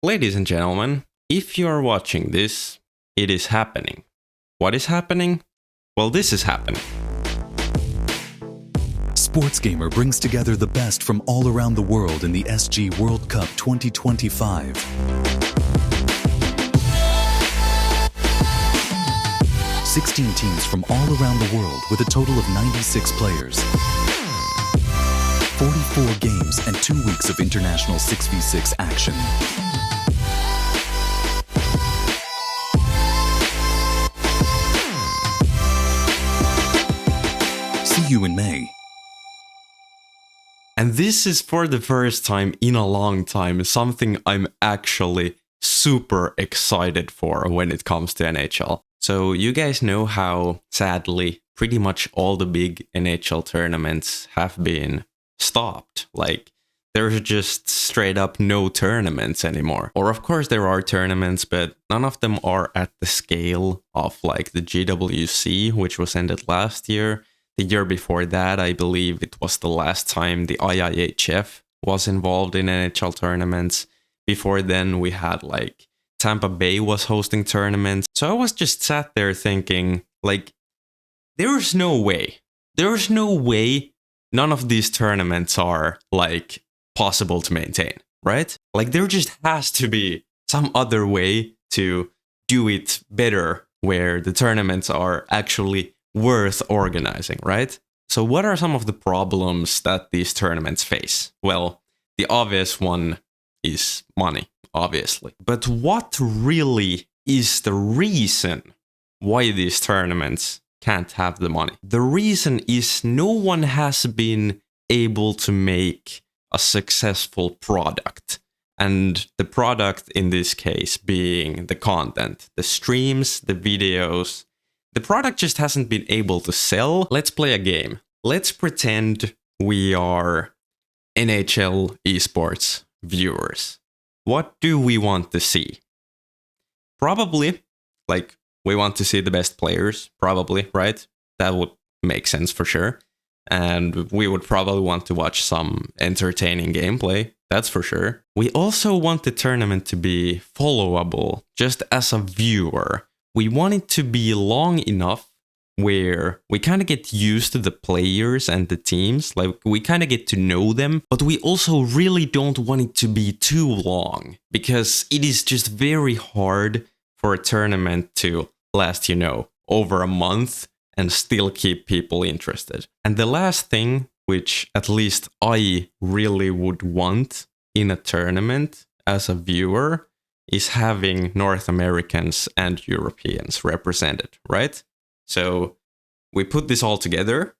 Ladies and gentlemen, if you are watching this, it is happening. What is happening? Well, this is happening. SportsGamer brings together the best from all around the world in the SG World Cup 2025. 16 teams from all around the world with a total of 96 players. 44 games and 2 weeks of international 6v6 action. See you in May. And this is for the first time in a long time something I'm actually super excited for when it comes to NHL. So you guys know how, sadly, pretty much all the big NHL tournaments have been stopped. Like, there's just straight up no tournaments anymore. Or of course there are tournaments, but none of them are at the scale of like the GWC, which was ended last year. The year before that, I believe it was the last time the IIHF was involved in NHL tournaments. Before then, we had like Tampa Bay was hosting tournaments. So I was just sat there thinking, like, there's no way none of these tournaments are like possible to maintain, right? Like, there just has to be some other way to do it better where the tournaments are actually worth organizing, right? So what are some of the problems that these tournaments face? Well, the obvious one is money, obviously. But what really is the reason why these tournaments can't have the money? The reason is no one has been able to make a successful product. And the product in this case being the content, the streams, the videos. The product just hasn't been able to sell. Let's play a game. Let's pretend we are NHL esports viewers. What do we want to see? Probably, like, we want to see the best players, probably, right? That would make sense for sure. And we would probably want to watch some entertaining gameplay, that's for sure. We also want the tournament to be followable, just as a viewer. We want it to be long enough where we kind of get used to the players and the teams, like we kind of get to know them, but we also really don't want it to be too long because it is just very hard for a tournament to last, over a month and still keep people interested. And the last thing, which at least I really would want in a tournament as a viewer, is having North Americans and Europeans represented, right? So we put this all together,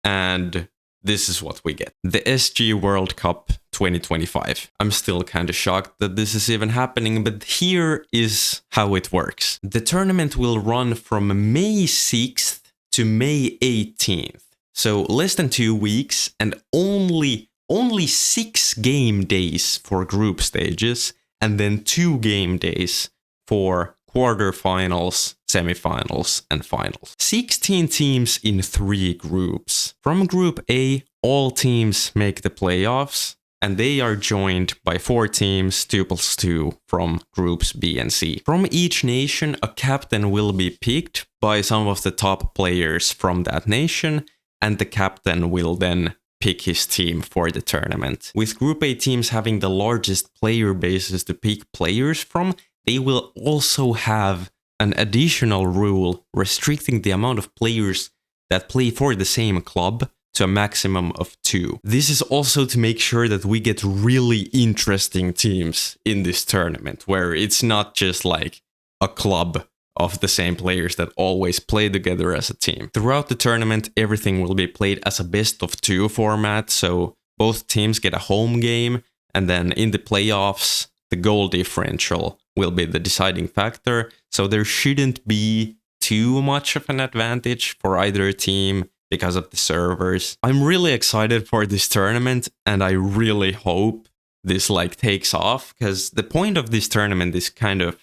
and this is what we get. The SG World Cup 2025. I'm still kind of shocked that this is even happening, but here is how it works. The tournament will run from May 6th to May 18th. So less than 2 weeks and only 6 game days for group stages, and then 2 game days for quarterfinals, semifinals, and finals. 16 teams in 3 groups. From Group A, all teams make the playoffs, and they are joined by 4 teams, 2+2, from Groups B and C. From each nation, a captain will be picked by some of the top players from that nation, and the captain will then pick his team for the tournament. With Group A teams having the largest player bases to pick players from, they will also have an additional rule restricting the amount of players that play for the same club to a maximum of 2. This is also to make sure that we get really interesting teams in this tournament, where it's not just like a club of the same players that always play together as a team. Throughout the tournament, everything will be played as a best-of-2 format, so both teams get a home game, and then in the playoffs, the goal differential will be the deciding factor, so there shouldn't be too much of an advantage for either team because of the servers. I'm really excited for this tournament, and I really hope this takes off, because the point of this tournament is kind of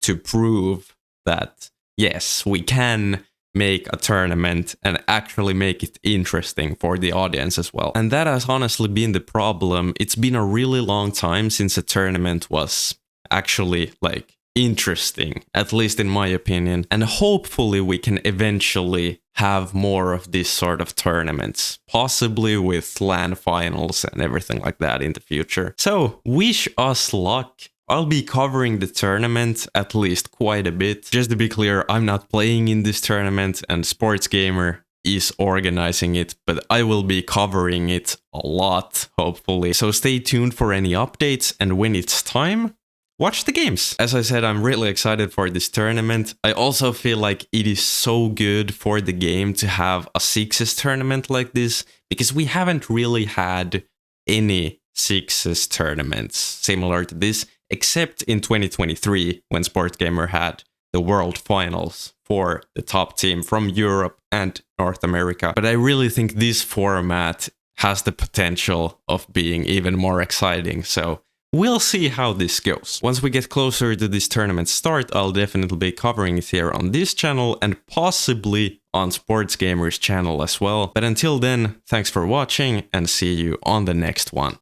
to prove that, yes, we can make a tournament and actually make it interesting for the audience as well. And that has honestly been the problem. It's been a really long time since a tournament was actually like interesting, at least in my opinion. And hopefully we can eventually have more of this sort of tournaments, possibly with LAN finals and everything like that in the future. So wish us luck. I'll be covering the tournament at least quite a bit. Just to be clear, I'm not playing in this tournament and Sports Gamer is organizing it, but I will be covering it a lot, hopefully. So stay tuned for any updates, and when it's time, watch the games. As I said, I'm really excited for this tournament. I also feel like it is so good for the game to have a sixes tournament like this, because we haven't really had any sixes tournaments similar to this, except in 2023 when Sports Gamer had the World Finals for the top team from Europe and North America. But I really think this format has the potential of being even more exciting. So we'll see how this goes. Once we get closer to this tournament start, I'll definitely be covering it here on this channel and possibly on Sports Gamer's channel as well. But until then, thanks for watching and see you on the next one.